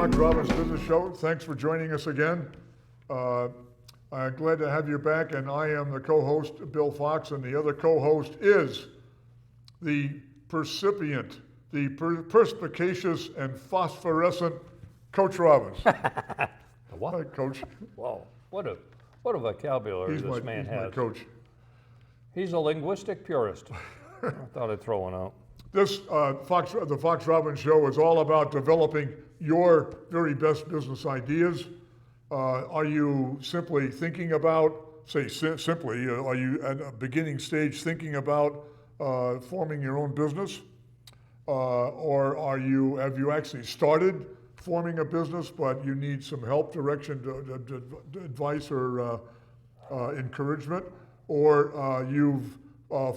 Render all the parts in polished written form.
Fox Robbins Business Show. Thanks for joining us again. I'm glad to have you back, and I am the co-host, Bill Fox, and the other co-host is the percipient, the perspicacious and phosphorescent Coach Robbins. What? Hi, Coach. Wow, what a vocabulary He's this man has. my coach. He's a linguistic purist. I thought I'd throw one out. This the Fox Robbins Show is all about developing your very best business ideas. Are you simply thinking about, are you at a beginning stage thinking about forming your own business? Or have you actually started forming a business, but you need some help, direction, advice, or encouragement? Or you've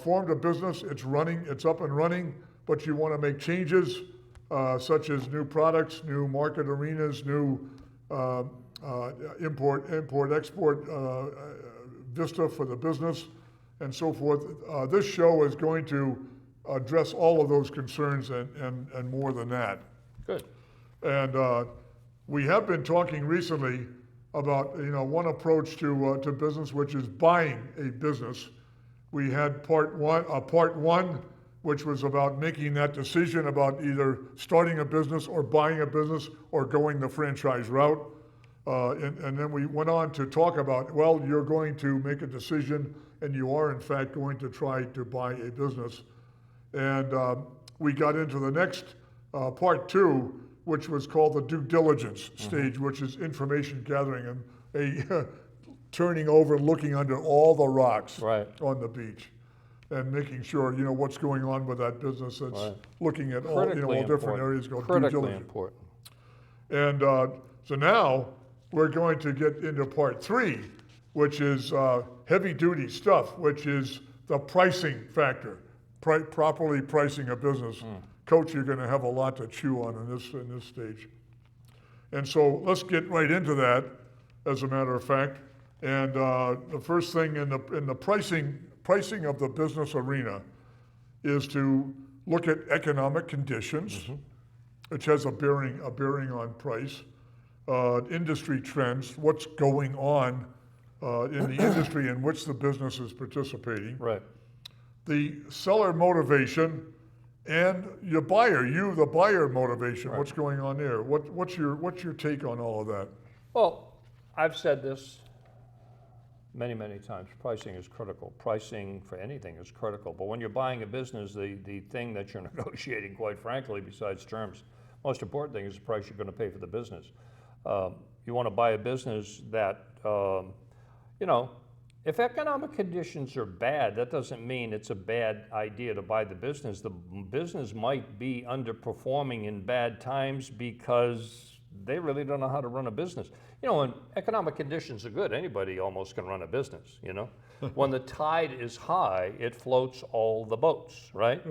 formed a business, it's up and running, but you want to make changes, such as new products, new market arenas, new import-export vista for the business, and so forth. This show is going to address all of those concerns and more than that. Good. And we have been talking recently about one approach to business, which is buying a business. We had part one, which was about making that decision about either starting a business or buying a business or going the franchise route. And then we went on to talk about, well, you're going to make a decision and you are in fact going to try to buy a business. And we got into the next part two, which was called the due diligence stage, which is information gathering and a turning over, looking under all the rocks on the beach, and making sure what's going on with that business. That's looking at all different areas. Critically important. And so now we're going to get into part three, which is heavy duty stuff, which is the pricing factor, properly pricing a business. Coach, you're going to have a lot to chew on in this stage. And so let's get right into that, as a matter of fact. And the first thing in the pricing of the business arena is to look at economic conditions, which has a bearing on price, industry trends, what's going on in the industry in which the business is participating, the seller motivation, and the buyer motivation. What's going on there? What's your take on all of that? Well, I've said this many times. Pricing is critical. Pricing for anything is critical. But when you're buying a business, the thing that you're negotiating, quite frankly, besides terms, most important thing is the price you're going to pay for the business. You want to buy a business that, if economic conditions are bad, that doesn't mean it's a bad idea to buy the business. The business might be underperforming in bad times because they really don't know how to run a business. When economic conditions are good, anybody almost can run a business, When the tide is high, it floats all the boats, right?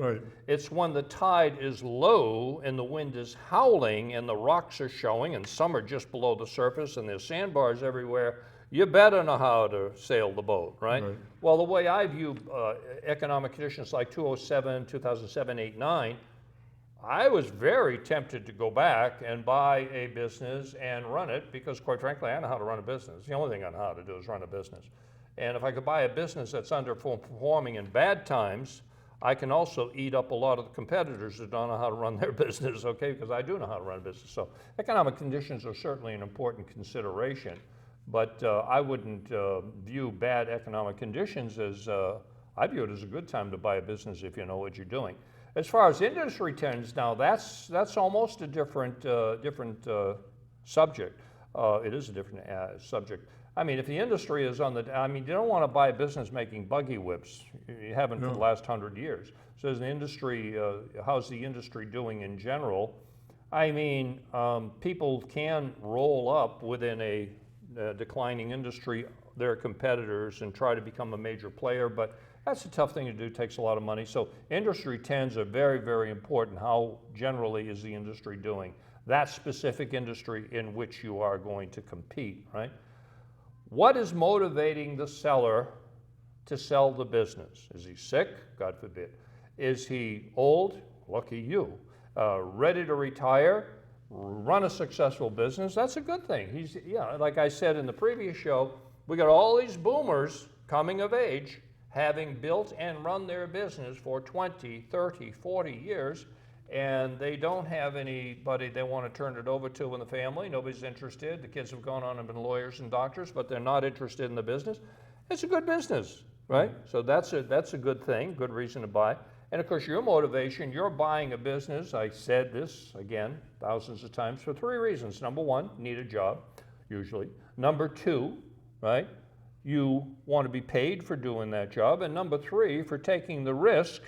It's when the tide is low and the wind is howling and the rocks are showing and some are just below the surface and there's sandbars everywhere, you better know how to sail the boat, right? Well, the way I view economic conditions like 2007, 8, 9, I was very tempted to go back and buy a business and run it because, quite frankly, I know how to run a business. The only thing I know how to do is run a business. And if I could buy a business that's underperforming in bad times, I can also eat up a lot of the competitors that don't know how to run their business, okay? Because I do know how to run a business. So economic conditions are certainly an important consideration. But I wouldn't view bad economic conditions as, I view it as a good time to buy a business if you know what you're doing. As far as industry trends now, that's almost a different subject. It is a different subject. I mean, if the industry is you don't want to buy a business making buggy whips. You haven't for the last 100 years. So as the industry, how's the industry doing in general? I mean, people can roll up within a declining industry, their competitors, and try to become a major player, but that's a tough thing to do. It takes a lot of money. So industry trends are very important. How generally is the industry doing? That specific industry in which you are going to compete, right? What is motivating the seller to sell the business? Is he sick? God forbid. Is he old? Lucky you. Ready to retire? run a successful business, that's a good thing. Like I said in the previous show, we got all these boomers coming of age, having built and run their business for 20, 30, 40 years, and they don't have anybody they want to turn it over to in the family. Nobody's interested. The kids have gone on and been lawyers and doctors, but they're not interested in the business. It's a good business, right? So that's a good thing, good reason to buy. And of course, your motivation, you're buying a business, I said this again thousands of times, for 3 reasons. Number 1, need a job, usually. Number 2, right, you want to be paid for doing that job. And number 3, for taking the risk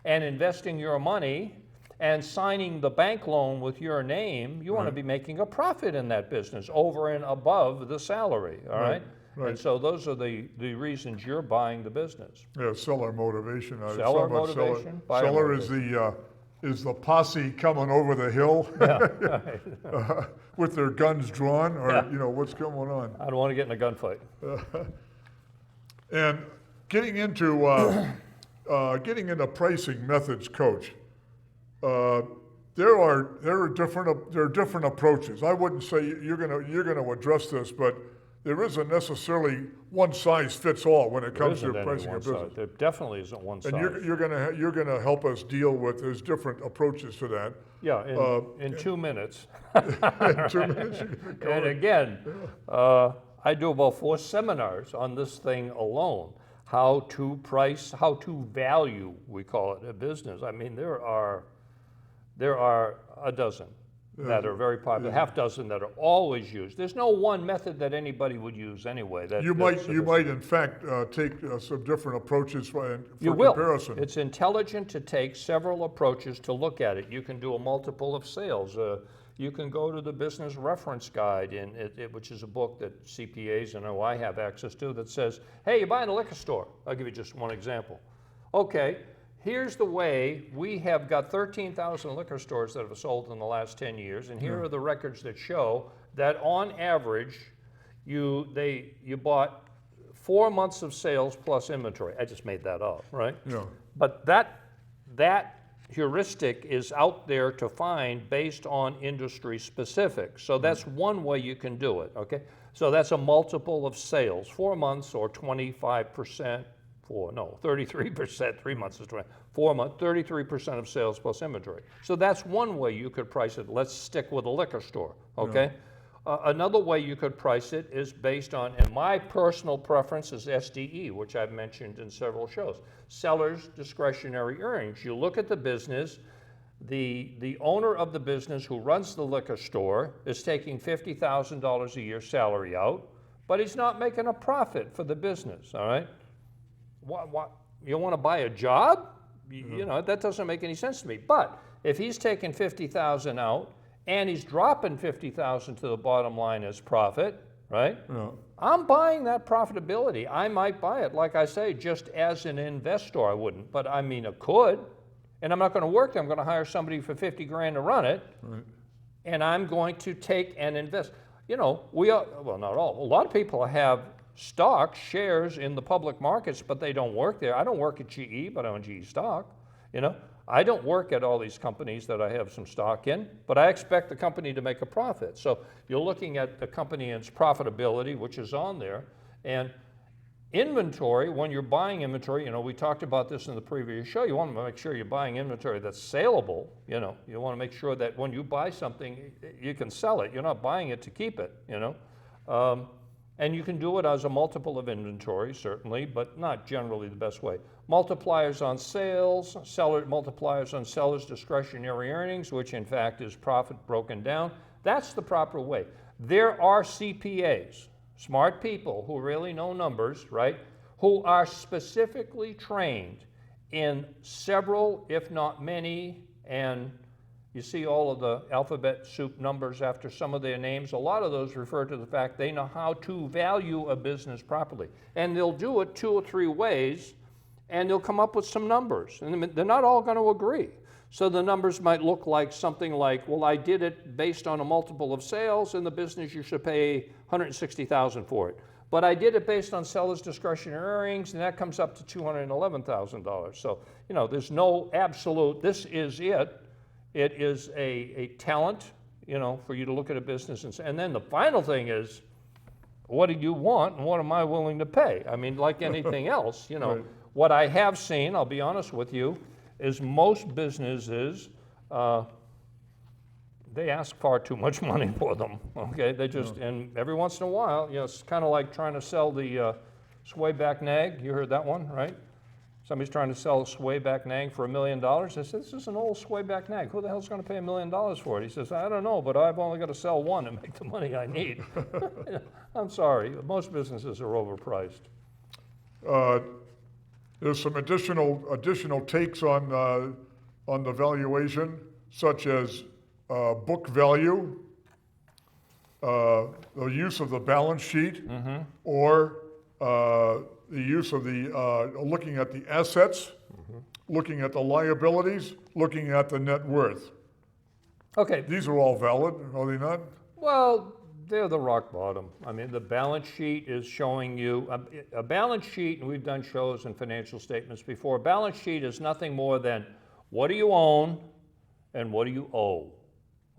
and investing your money and signing the bank loan with your name. You want to be making a profit in that business over and above the salary, all right? Right. And so those are the reasons you're buying the business. Yeah, seller motivation. Seller motivation. Seller is the posse coming over the hill with their guns drawn, or what's going on. I don't want to get in a gunfight. And getting into pricing methods, Coach. There are different approaches. I wouldn't say you're gonna address this, but there isn't necessarily one size fits all when it comes to pricing a business. There definitely isn't one size. And you're gonna help us deal with there's different approaches to that. Yeah, in 2 minutes. In 2 minutes. And again, I do about 4 seminars on this thing alone. How to price, how to value, we call it, a business. I mean, there are a dozen that are very popular, half dozen that are always used. There's no one method that anybody would use anyway. You might in fact take some different approaches for you will. comparison. It's intelligent to take several approaches to look at it. You can do a multiple of sales. You can go to the Business Reference Guide, which is a book that CPAs and I have access to, that says, hey, you're buying a liquor store. I'll give you just one example. Okay, here's the way we have got 13,000 liquor stores that have sold in the last 10 years, and here are the records that show that on average, you bought 4 months of sales plus inventory. I just made that up, right? Yeah. But that heuristic is out there to find based on industry specific. So that's one way you can do it, okay? So that's a multiple of sales, 4 months or 25%, 33%, 3 months is 20, 4 months, 33% of sales plus inventory. So that's one way you could price it. Let's stick with a liquor store, okay? Another way you could price it is based on, and my personal preference is SDE, which I've mentioned in several shows, seller's discretionary earnings. You look at the business, the owner of the business who runs the liquor store is taking $50,000 a year salary out, but he's not making a profit for the business, all right? What you want to buy a job? That doesn't make any sense to me. But if he's taking $50,000 out, and he's dropping $50,000 to the bottom line as profit, right? Yeah. I'm buying that profitability. I might buy it, like I say, just as an investor. I wouldn't, but I mean, I could. And I'm not going to work there. I'm going to hire somebody for $50,000 to run it, and I'm going to take and invest. Not all. A lot of people have stock shares in the public markets, but they don't work there. I don't work at GE, but I own GE stock. I don't work at all these companies that I have some stock in, but I expect the company to make a profit. So you're looking at the company and its profitability, which is on there. And inventory, when you're buying inventory, we talked about this in the previous show, you want to make sure you're buying inventory that's saleable. You want to make sure that when you buy something, you can sell it. You're not buying it to keep it, And you can do it as a multiple of inventory, certainly, but not generally the best way. Multipliers on sales, multipliers on sellers' discretionary earnings, which in fact is profit broken down. That's the proper way. There are CPAs, smart people who really know numbers, right, who are specifically trained in several, if not many, and you see all of the alphabet soup numbers after some of their names. A lot of those refer to the fact they know how to value a business properly. And they'll do it 2 or 3 ways, and they'll come up with some numbers. And they're not all going to agree. So the numbers might look like something like, well, I did it based on a multiple of sales. In the business, you should pay $160,000 for it. But I did it based on seller's discretionary earnings, and that comes up to $211,000. So, there's no absolute, this is it. It is a talent, for you to look at a business and then the final thing is, what do you want and what am I willing to pay? I mean, like anything else, Right. what I have seen, I'll be honest with you, is most businesses, they ask far too much money for them, okay? They just, and every once in a while, it's kind of like trying to sell the sway back nag. You heard that one, right? Somebody's trying to sell a sway back nag for $1 million. I said, this is an old sway back nag. Who the hell's going to pay $1 million for it? He says, I don't know, but I've only got to sell one to make the money I need. I'm sorry, most businesses are overpriced. There's some additional takes on the valuation, such as book value, the use of the balance sheet, or the use of the looking at the assets, looking at the liabilities, looking at the net worth. Okay. These are all valid, are they not? Well, they're the rock bottom. I mean, the balance sheet is showing you, a balance sheet, and we've done shows and financial statements before, a balance sheet is nothing more than what do you own and what do you owe,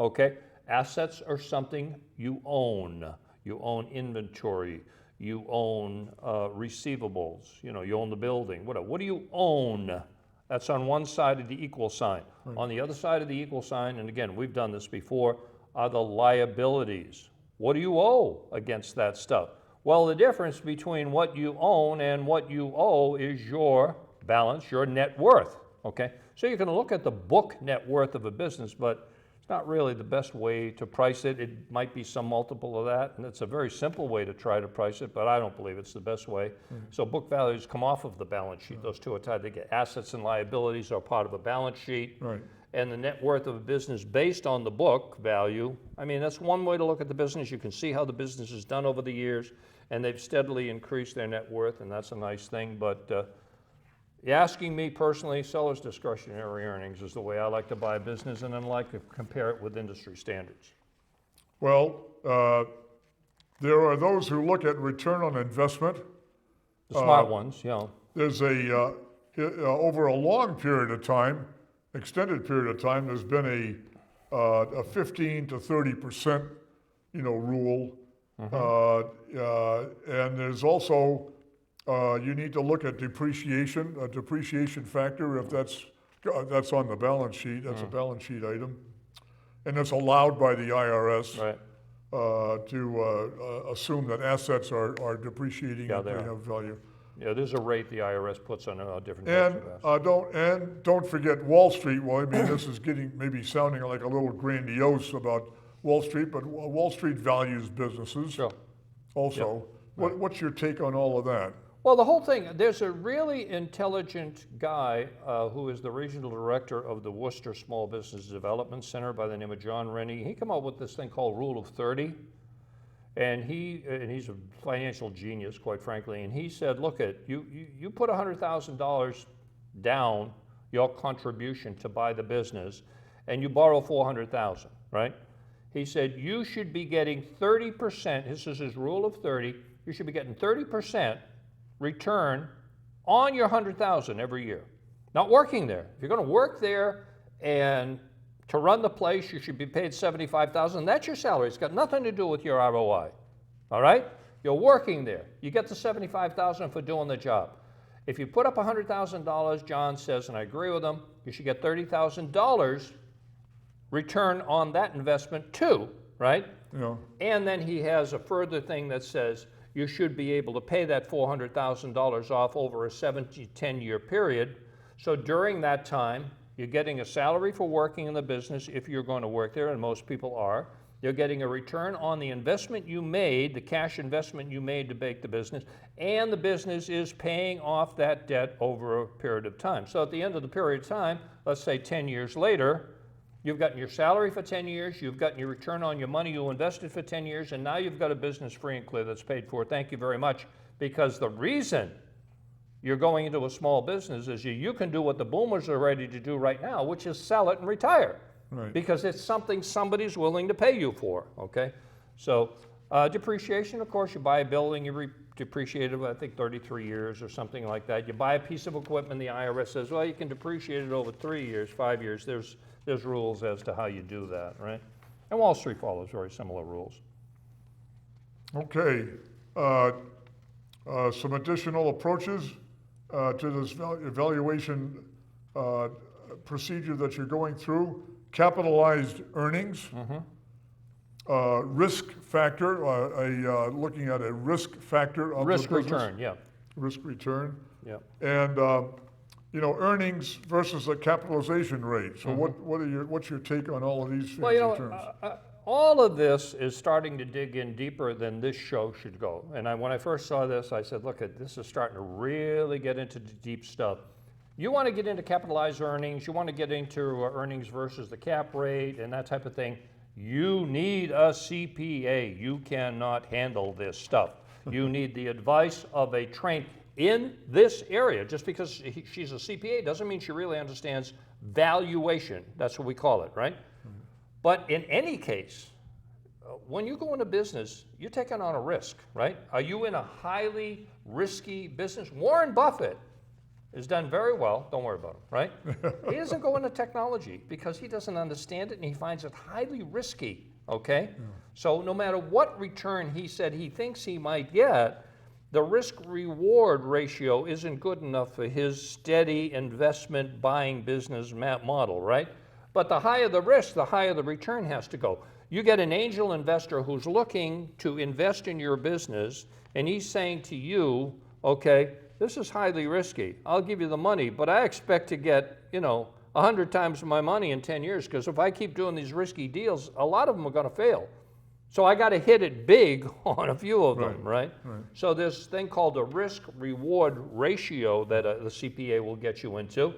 okay? Assets are something you own. You own inventory, you own receivables, you own the building, whatever. What do you own? That's on one side of the equal sign. Right. On the other side of the equal sign, and again, we've done this before, are the liabilities. What do you owe against that stuff? Well, the difference between what you own and what you owe is your balance, your net worth, okay? So you can look at the book net worth of a business, but it's not really the best way to price it. It might be some multiple of that, and it's a very simple way to try to price it, but I don't believe it's the best way. So book values come off of the balance sheet. Those two are tied together. Assets and liabilities are part of a balance sheet. Right. And the net worth of a business based on the book value, I mean, that's one way to look at the business. You can see how the business has done over the years, and they've steadily increased their net worth, and that's a nice thing. But asking me personally, seller's discretionary earnings is the way I like to buy a business, and then like to compare it with industry standards. Well, there are those who look at return on investment. The smart ones, There's over a long period of time, extended period of time, there's been a 15 to 30%, rule. And there's also, you need to look at depreciation, a depreciation factor, if that's on the balance sheet, that's a balance sheet item. And it's allowed by the IRS. Right. To assume that assets are depreciating and they have value. Yeah, there's a rate the IRS puts on different types of assets. Don't forget Wall Street. Well, I mean, this is maybe sounding like a little grandiose about Wall Street, but Wall Street values businesses. Sure. Also, Right. What's your take on all of that? Well, the whole thing, there's a really intelligent guy who is the regional director of the Worcester Small Business Development Center by the name of John Rennie. He came up with this thing called Rule of 30. And he's a financial genius, quite frankly. And he said, look, you put $100,000 down, your contribution to buy the business, and you borrow $400,000, right? He said, you should be getting 30%, this is his rule of 30, you should be getting 30% return on your $100,000 every year. Not working there. If you're going to work there and to run the place, you should be paid $75,000. That's your salary. It's got nothing to do with your ROI. All right? You're working there. You get the $75,000 for doing the job. If you put up $100,000, John says, and I agree with him, you should get $30,000 return on that investment too, right? Yeah. And then he has a further thing that says you should be able to pay that $400,000 off over a 10-year period. So during that time, you're getting a salary for working in the business if you're going to work there, and most people are. You're getting a return on the investment you made, the cash investment you made to make the business, and the business is paying off that debt over a period of time. So at the end of the period of time, let's say 10 years later, you've gotten your salary for 10 years, you've gotten your return on your money you invested for 10 years, and now you've got a business free and clear that's paid for. Thank you very much, because the reason you're going into a small business is you can do what the boomers are ready to do right now, which is sell it and retire. Right. Because it's something somebody's willing to pay you for, okay? So depreciation, of course, you buy a building, you depreciate it, I think 33 years or something like that. You buy a piece of equipment, the IRS says, well, you can depreciate it over 3 years, 5 years. There's rules as to how you do that, right? And Wall Street follows very similar rules. Okay. Some additional approaches to this evaluation procedure that you're going through. Capitalized earnings, risk factor, looking at a risk factor of Risk the business. return, yeah. Risk return. Yeah. And earnings versus a capitalization rate. So what's your take on all of these Well, fancy terms? all of this is starting to dig in deeper than this show should go. And when I first saw this, I said, look, this is starting to really get into the deep stuff. You want to get into capitalized earnings, you want to get into earnings versus the cap rate and that type of thing, you need a CPA. You cannot handle this stuff. You need the advice of a trained in this area. Just because she's a CPA doesn't mean she really understands valuation. That's what we call it, right? But in any case, when you go into business, you're taking on a risk, right? Are you in a highly risky business? Warren Buffett has done very well. Don't worry about him, right? He doesn't go into technology because he doesn't understand it and he finds it highly risky, okay? Yeah. So no matter what return he said he thinks he might get, the risk-reward ratio isn't good enough for his steady investment buying business model, right? But the higher the risk, the higher the return has to go. You get an angel investor who's looking to invest in your business, and he's saying to you, okay, this is highly risky. I'll give you the money, but I expect to get, 100 times my money in 10 years, because if I keep doing these risky deals, a lot of them are going to fail. So I got to hit it big on a few of them, right? So this thing called the risk-reward ratio that the CPA will get you into.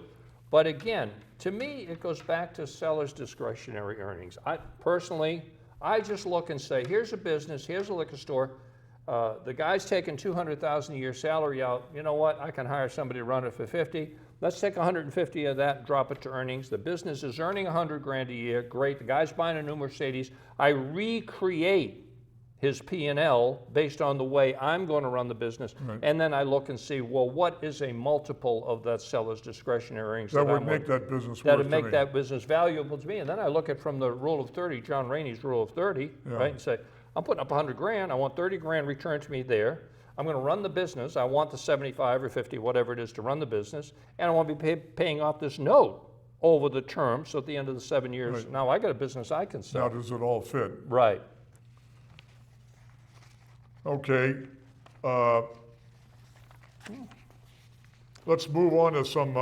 But again, to me, it goes back to seller's discretionary earnings. Personally, I just look and say, here's a business, here's a liquor store. The guy's taking $200,000 a year salary out. You know what? I can hire somebody to run it for 50. Let's take 150 of that and drop it to earnings. The business is earning 100 grand a year. Great. The guy's buying a new Mercedes. I recreate his P&L based on the way I'm going to run the business. And then I look and see, well, what is a multiple of that seller's discretionary earnings? That would make that business worth that would make that business valuable to me. And then I look at from the rule of 30, John Rainey's rule of 30, right? And say, I'm putting up 100 grand. I want 30 grand returned to me there. I'm going to run the business. I want the 75 or 50, whatever it is, to run the business. And I want to be paying off this note over the term. So at the end of the 7 years, now I got a business I can sell. Now does it all fit? Right. Okay. Let's move on to some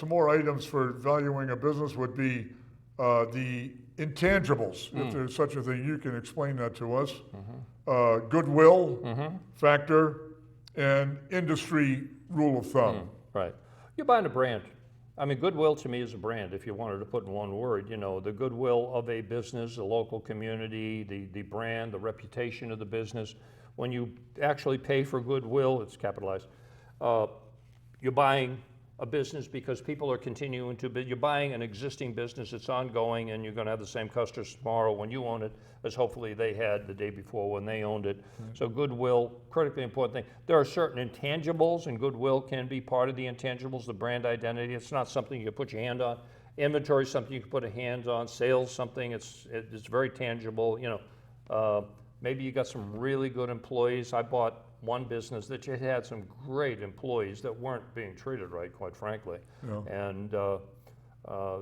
more items for valuing a business. Would be the intangibles, if there's such a thing. You can explain that to us. Goodwill factor and industry rule of thumb. Right. You're buying a brand. I mean, goodwill to me is a brand, if you wanted to put in one word. The goodwill of a business, the local community, the brand, the reputation of the business. When you actually pay for goodwill, it's capitalized. You're buying a business because people are continuing to bid. You're buying an existing business, it's ongoing, and you're going to have the same customers tomorrow when you own it as hopefully they had the day before when they owned it. So goodwill, critically important thing. There are certain intangibles, and goodwill can be part of the intangibles, the brand identity. It's not something you can put your hand on. Inventory is something you can put a hand on. Sales, something it's very tangible. Maybe you got some really good employees. I bought one business that just had some great employees that weren't being treated right, quite frankly. And the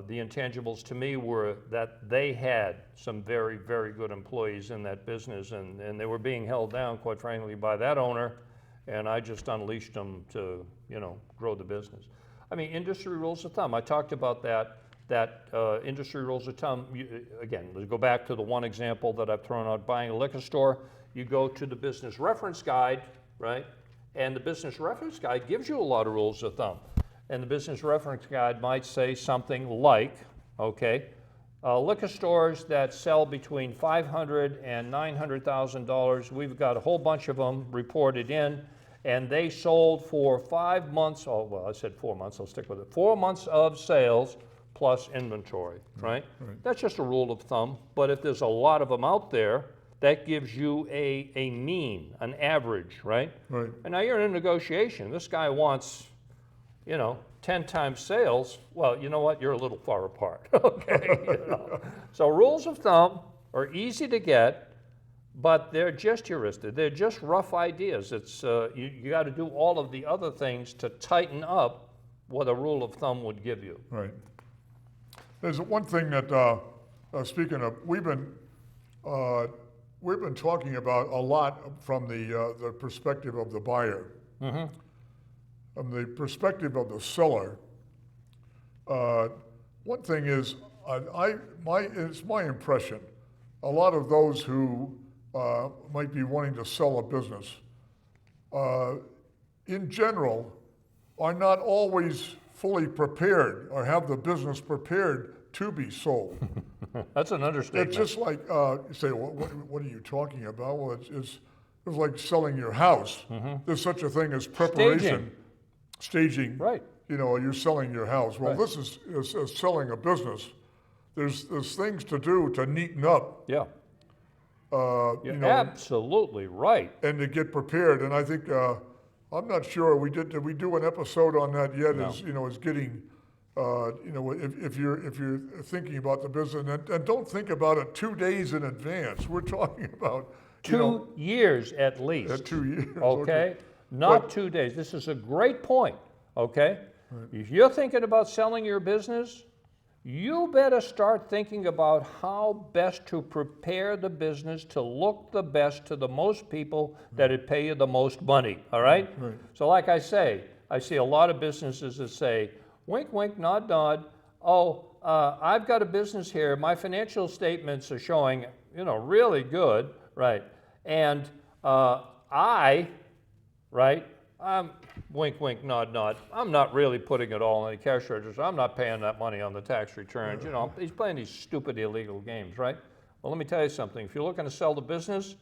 intangibles to me were that they had some very, very good employees in that business, and they were being held down, quite frankly, by that owner, and I just unleashed them to, grow the business. I mean, industry rules of thumb. I talked about that industry rules of thumb. Again, let's go back to the one example that I've thrown out, buying a liquor store. You go to the business reference guide, right? And the business reference guide gives you a lot of rules of thumb. And the business reference guide might say something like, okay, liquor stores that sell between $500,000 and $900,000, we've got a whole bunch of them reported in, and they sold for 5 months, I said 4 months, I'll stick with it, 4 months of sales plus inventory, right? That's just a rule of thumb, but if there's a lot of them out there, that gives you a mean, an average, right? And now you're in a negotiation. This guy wants, 10 10 times sales, well, you know what? You're a little far apart. Okay. So rules of thumb are easy to get, but they're just heuristics. They're just rough ideas. It's you got to do all of the other things to tighten up what a rule of thumb would give you. Right. There's one thing that, speaking of, we've been talking about a lot from the perspective of the buyer. Mm-hmm. From the perspective of the seller, one thing is, it's my impression, a lot of those who might be wanting to sell a business, in general, are not always fully prepared or have the business prepared to be sold. That's an understatement. It's just like, you say, what are you talking about? Well, it's like selling your house. Mm-hmm. There's such a thing as preparation. Staging. Right. You know, you're selling your house. Well, Right. this is selling a business. There's things to do to neaten up. Yeah. You You're know, absolutely right. and to get prepared. And I think I'm not sure did we do an episode on that yet? No. Is getting if you're thinking about the business, and don't think about it 2 days in advance. We're talking about 2 years at least. at 2 years. Okay? Not But- 2 days. This is a great point. Okay? If you're thinking about selling your business, you better start thinking about how best to prepare the business to look the best to the most people that it pay you the most money. All right? Right. So like I say, I see a lot of businesses that say, wink, wink, nod, nod. Oh, I've got a business here. My financial statements are showing, really good, right? And I'm wink, wink, nod, nod. I'm not really putting it all in the cash register. I'm not paying that money on the tax returns. He's playing these stupid illegal games, right? Well, let me tell you something. If you're looking to sell the business,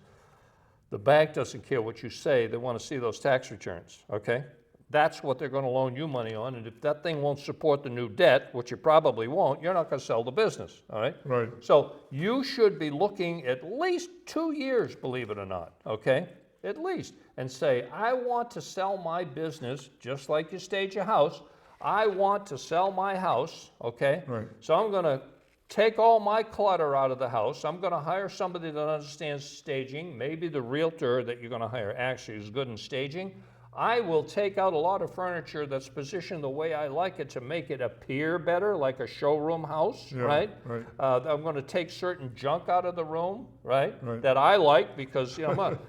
the bank doesn't care what you say. They want to see those tax returns, okay? That's what they're going to loan you money on. And if that thing won't support the new debt, which it probably won't, you're not going to sell the business, all right? Right. So you should be looking at least 2 years, believe it or not, okay? At least. And say, I want to sell my business, just like you stage a house. I want to sell my house, okay? Right. So I'm going to take all my clutter out of the house. I'm going to hire somebody that understands staging. Maybe the realtor that you're going to hire actually is good in staging. I will take out a lot of furniture that's positioned the way I like it to make it appear better, like a showroom house, Yeah, right? right. I'm going to take certain junk out of the room, right? Right. That I like because,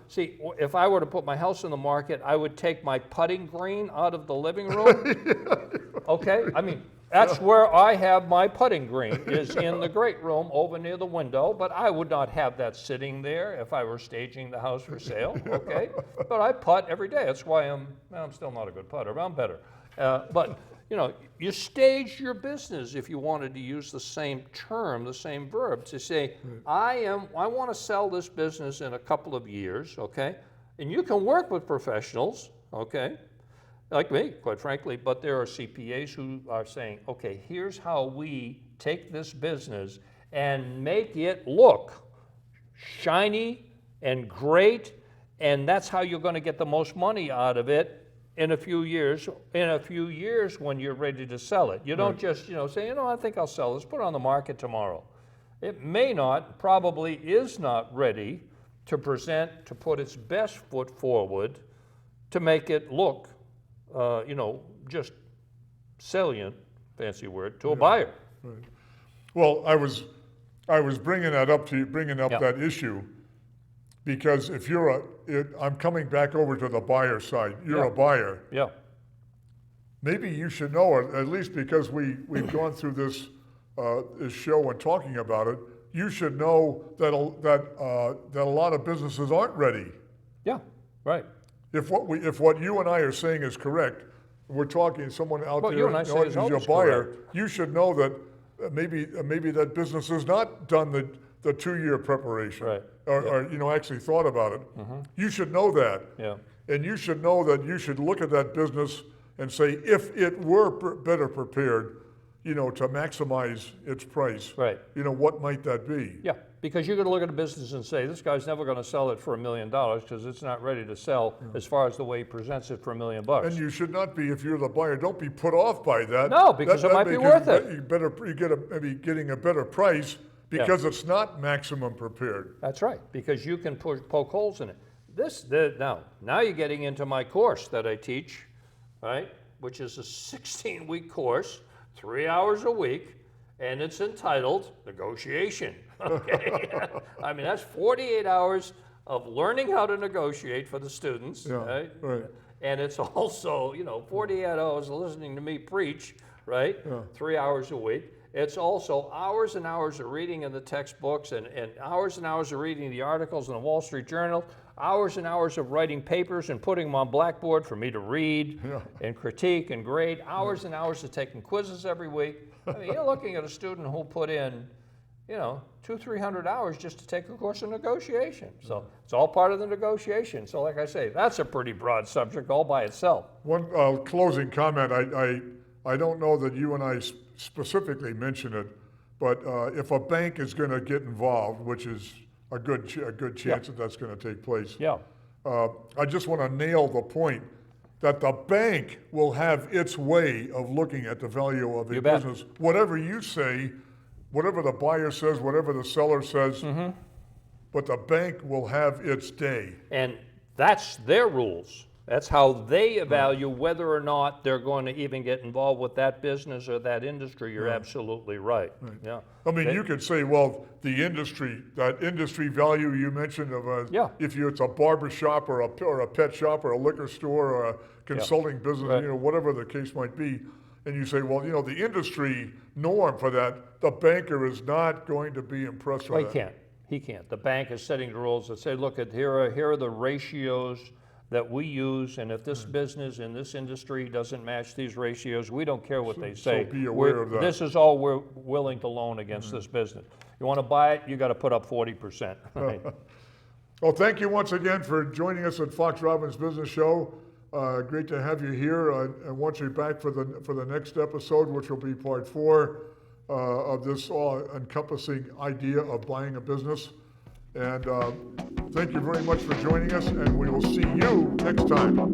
see, if I were to put my house in the market, I would take my putting green out of the living room. Okay? I mean, that's where I have my putting green, is in the great room over near the window, but I would not have that sitting there if I were staging the house for sale, okay? But I putt every day. That's why I'm still not a good putter, but I'm better. But, you stage your business, if you wanted to use the same term, the same verb, to say, I want to sell this business in a couple of years, okay? And you can work with professionals, okay? Like me, quite frankly, but there are CPAs who are saying, okay, here's how we take this business and make it look shiny and great, and that's how you're going to get the most money out of it in a few years. In a few years when you're ready to sell it. You don't just, say, I think I'll sell this, put it on the market tomorrow. It may not, probably is not ready to present, to put its best foot forward to make it look just salient, fancy word, to a buyer. Right. Well, I was bringing that up to you, that issue, because if I'm coming back over to the buyer side. You're a buyer. Yeah. Maybe you should know it, at least because we've gone through this show and talking about it. You should know that a lot of businesses aren't ready. Yeah. Right. If what you and I are saying is correct, we're talking someone out What there you and I say is who's your always buyer. correct. You should know that maybe that business has not done the 2-year preparation, Right. or actually thought about it. You should know that, Yeah. and you should know that you should look at that business and say, if it were better prepared, to maximize its price. Right. What might that be? Yeah, because you're going to look at a business and say, this guy's never going to sell it for $1 million because it's not ready to sell as far as the way he presents it for $1 million. And you should not be, if you're the buyer, don't be put off by that. No, because it might be worth it. You get maybe getting a better price because it's not maximum prepared. That's right, because you can poke holes in it. Now you're getting into my course that I teach, right? Which is a 16-week course, 3 hours a week, and it's entitled Negotiation. Okay, I mean that's 48 hours of learning how to negotiate for the students, right? And it's also 48 hours of listening to me preach, right? 3 hours a week. It's also hours and hours of reading in the textbooks and hours and hours of reading the articles in the Wall Street Journal, hours and hours of writing papers and putting them on Blackboard for me to read and critique and grade, hours and hours of taking quizzes every week. I mean, you're looking at a student who put in, 200-300 hours just to take a course in negotiation. So it's all part of the negotiation. So like I say, that's a pretty broad subject all by itself. One closing comment, I don't know that you and I specifically mentioned it, but if a bank is going to get involved, which is a good chance that that's going to take place. I just want to nail the point that the bank will have its way of looking at the value of a business. Whatever you say, whatever the buyer says, whatever the seller says, but the bank will have its day. And that's their rules. That's how they evaluate whether or not they're going to even get involved with that business or that industry. You're absolutely right. Yeah. I mean, you could say, well, that industry value you mentioned of if it's a barber shop or a pet shop or a liquor store or a consulting business, whatever the case might be, and you say, well, the industry norm for that, the banker is not going to be impressed with that. He can't. The bank is setting the rules that say, look, here are the ratios that we use, and if this business in this industry doesn't match these ratios, we don't care what they say. So be aware of that. This is all we're willing to loan against this business. You want to buy it, you got to put up 40%. Right? Well, thank you once again for joining us at Fox Robbins Business Show. Great to have you here. I want you back for the next episode, which will be part 4 of this all-encompassing idea of buying a business. And thank you very much for joining us, and we will see you next time.